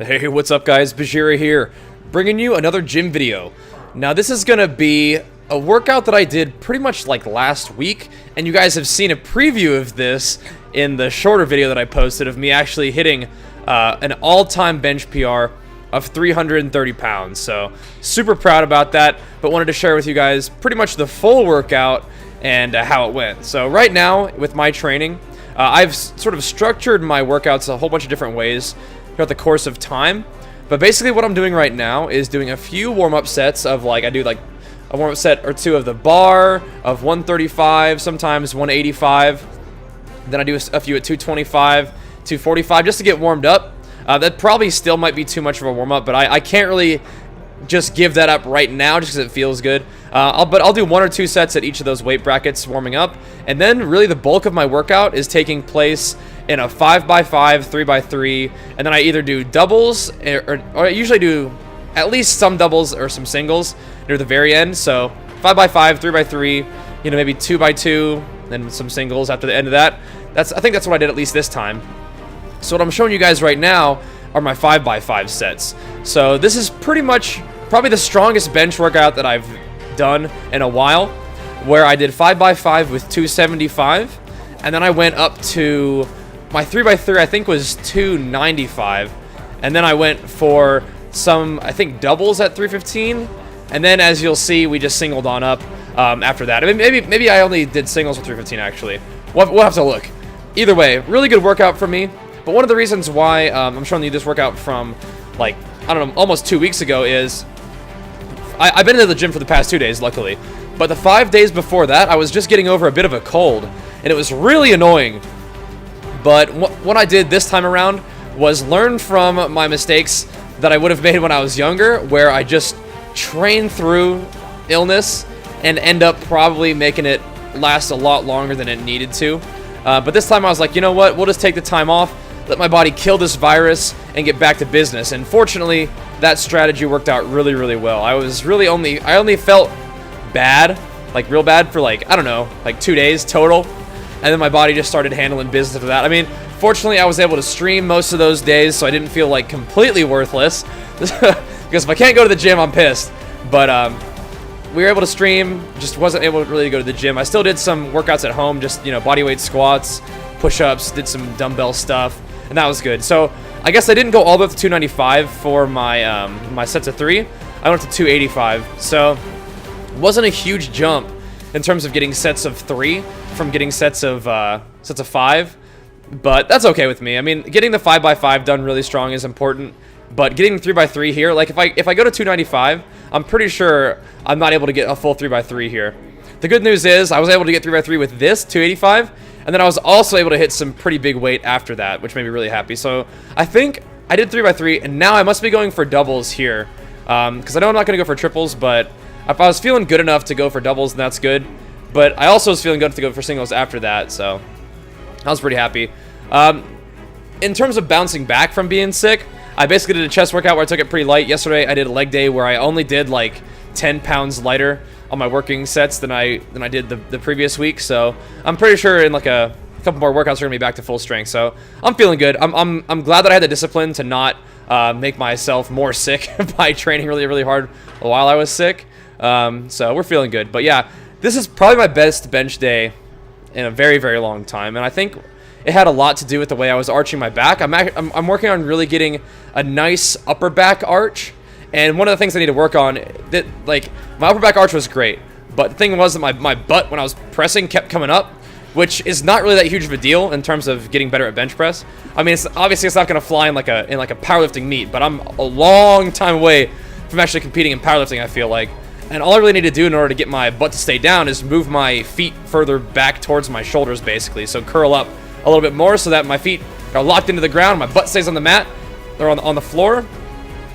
Hey, what's up guys? Bajheera here, bringing you another gym video. Now this is gonna be a workout that I did pretty much like last week, and you guys have seen a preview of this in the shorter video that I posted of me actually hitting an all-time bench PR of 330 pounds. So super proud about that, but wanted to share with you guys pretty much the full workout and how it went. So right now with my training, I've sort of structured my workouts a whole bunch of different ways throughout the course of time, but basically what I'm doing right now is doing a few warm-up sets of like, I do like a warm-up set or two of the bar of 135, sometimes 185, then I do a few at 225, 245 just to get warmed up. That probably still might be too much of a warm-up, but I can't really just give that up right now just because it feels good. But I'll do 1 or 2 sets at each of those weight brackets warming up, and then really the bulk of my workout is taking place in a 5x5, 3x3, and then I either do doubles or I usually do at least some doubles or some singles near the very end. So 5x5, 3x3, you know, maybe 2x2, then some singles after the end of that. I think that's what I did at least this time. So what I'm showing you guys right now are my 5x5 sets. So this is pretty much probably the strongest bench workout that I've done in a while, where I did 5x5 with 275, and then I went up to my 3x3 I think was 295, and then I went for some, I think, doubles at 315, and then as you'll see, we just singled on up after that. I mean, maybe I only did singles with 315 actually. We'll have to look. Either way, really good workout for me. But one of the reasons why I'm showing you this workout from, like, I don't know, almost 2 weeks ago is I've been into the gym for the past 2 days, luckily. But the 5 days before that, I was just getting over a bit of a cold, and it was really annoying. But what I did this time around was learn from my mistakes that I would have made when I was younger, where I just train through illness and end up probably making it last a lot longer than it needed to. But this time I was like, you know what, we'll just take the time off, let my body kill this virus, and get back to business. And fortunately, that strategy worked out really, really well. I only felt bad, like real bad, for like, I don't know, like 2 days total. And then my body just started handling business after that. I mean, fortunately, I was able to stream most of those days, so I didn't feel like completely worthless. Because if I can't go to the gym, I'm pissed. But we were able to stream, just wasn't able to really go to the gym. I still did some workouts at home, just, you know, bodyweight squats, push-ups, did some dumbbell stuff, and that was good. So I guess I didn't go all the way up to 295 for my my sets of 3. I went to 285. So it wasn't a huge jump in terms of getting sets of 3 from getting sets of 5, but that's okay with me. I mean, getting the 5x5 done really strong is important, but getting the 3x3 here, like if I go to 295, I'm pretty sure I'm not able to get a full 3x3 here. The good news is I was able to get 3x3 with this 285, and then I was also able to hit some pretty big weight after that, which made me really happy. So I think I did 3x3, and now I must be going for doubles here, because I know I'm not going to go for triples, but if I was feeling good enough to go for doubles, then that's good. But I also was feeling good to go for singles after that, so I was pretty happy. In terms of bouncing back from being sick, I basically did a chest workout where I took it pretty light. Yesterday, I did a leg day where I only did like 10 pounds lighter on my working sets than I did the previous week. So I'm pretty sure in like a couple more workouts we're gonna be back to full strength. So I'm feeling good. I'm glad that I had the discipline to not make myself more sick by training really, really hard while I was sick. So we're feeling good. But yeah, this is probably my best bench day in a very, very long time, and I think it had a lot to do with the way I was arching my back. I'm working on really getting a nice upper back arch, and one of the things I need to work on, that like my upper back arch was great, but the thing was that my butt when I was pressing kept coming up, which is not really that huge of a deal in terms of getting better at bench press. I mean, obviously it's not going to fly in like a powerlifting meet, but I'm a long time away from actually competing in powerlifting, I feel like. And all I really need to do in order to get my butt to stay down is move my feet further back towards my shoulders, basically. So curl up a little bit more so that my feet are locked into the ground, my butt stays on the mat, or on the floor,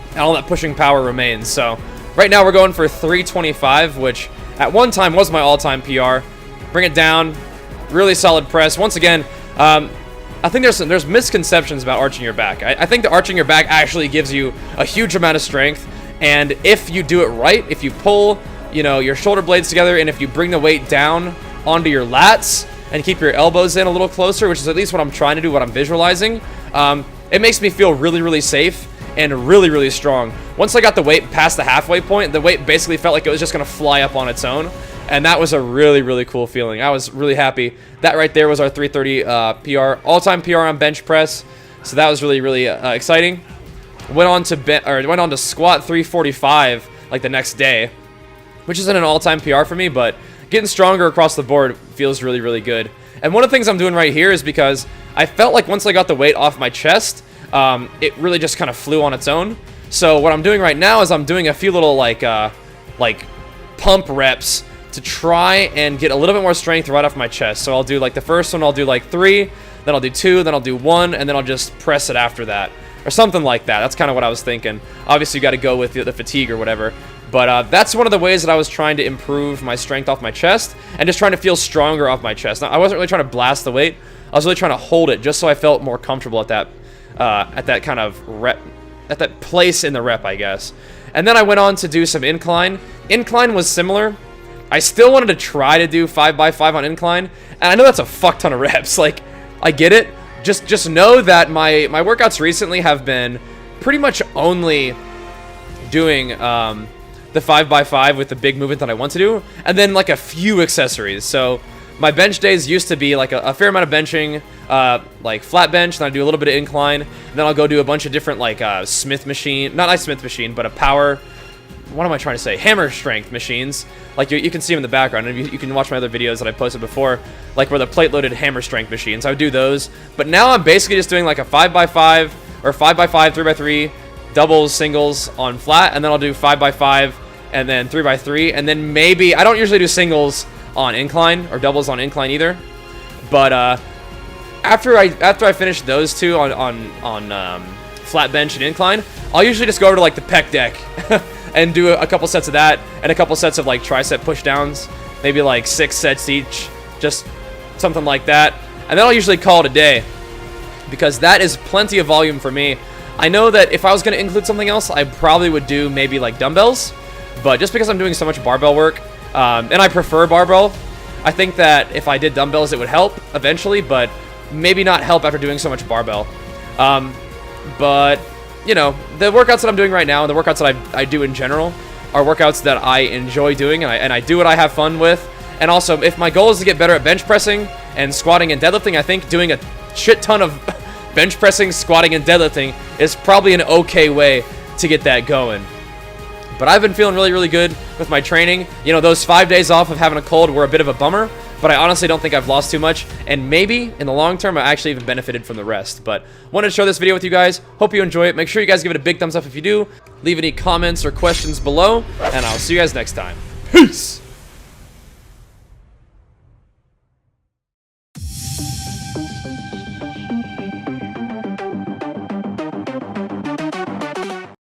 and all that pushing power remains. So right now we're going for 325, which at one time was my all-time PR. Bring it down, really solid press. Once again, I think there's misconceptions about arching your back. I think that arching your back actually gives you a huge amount of strength, And if you do it right, if you pull, you know, your shoulder blades together, and if you bring the weight down onto your lats and keep your elbows in a little closer, which is at least what I'm trying to do, what I'm visualizing, it makes me feel really, really safe and really, really strong. Once I got the weight past the halfway point, the weight basically felt like it was just going to fly up on its own. And that was a really, really cool feeling. I was really happy. That right there was our 330 PR, all-time PR on bench press. So that was really, really exciting. Went on to squat 345 like the next day, which isn't an all-time PR for me, but getting stronger across the board feels really, really good. And one of the things I'm doing right here is because I felt like once I got the weight off my chest, it really just kind of flew on its own. So what I'm doing right now is I'm doing a few little like pump reps to try and get a little bit more strength right off my chest. So I'll do like the first one, I'll do like 3, then I'll do 2, then I'll do 1, and then I'll just press it after that. Or something like that. That's kind of what I was thinking. Obviously, you got to go with the fatigue or whatever. But that's one of the ways that I was trying to improve my strength off my chest and just trying to feel stronger off my chest. Now, I wasn't really trying to blast the weight. I was really trying to hold it just so I felt more comfortable at that kind of rep, at that place in the rep, I guess. And then I went on to do some incline. Incline was similar. I still wanted to try to do 5x5 on incline, and I know that's a fuck ton of reps. Like, I get it. Just know that my workouts recently have been pretty much only doing the 5x5 with the big movement that I want to do, and then like a few accessories. So my bench days used to be like a fair amount of benching, like flat bench, then I do a little bit of incline, and then I'll go do a bunch of different like Smith machine, not a Smith machine, but a power, what am I trying to say, hammer strength machines. Like you can see them in the background, and you can watch my other videos that I posted before, like where the plate loaded hammer strength machines. I would do those, but now I'm basically just doing like a 5x5 or 5x5, 3x3, doubles, singles on flat, and then I'll do 5x5 and then 3x3, and then maybe, I don't usually do singles on incline or doubles on incline either, but after I finish those two on flat bench and incline, I'll usually just go over to like the pec deck and do a couple sets of that and a couple sets of like tricep push downs, maybe like 6 sets each, just something like that, and then I'll usually call it a day because that is plenty of volume for me. I know that if I was going to include something else, I probably would do maybe like dumbbells, but just because I'm doing so much barbell work, and I prefer barbell, I think that if I did dumbbells it would help eventually, but maybe not help after doing so much barbell. But you know, the workouts that I'm doing right now and the workouts that I do in general are workouts that I enjoy doing, and I do what I have fun with. And also, if my goal is to get better at bench pressing and squatting and deadlifting, I think doing a shit ton of bench pressing, squatting, and deadlifting is probably an okay way to get that going. But I've been feeling really, really good with my training. You know, those 5 days off of having a cold were a bit of a bummer, but I honestly don't think I've lost too much, and maybe in the long term I actually even benefited from the rest. But wanted to share this video with you guys. Hope you enjoy it. Make sure you guys give it a big thumbs up if you do. Leave any comments or questions below, and I'll see you guys next time. Peace!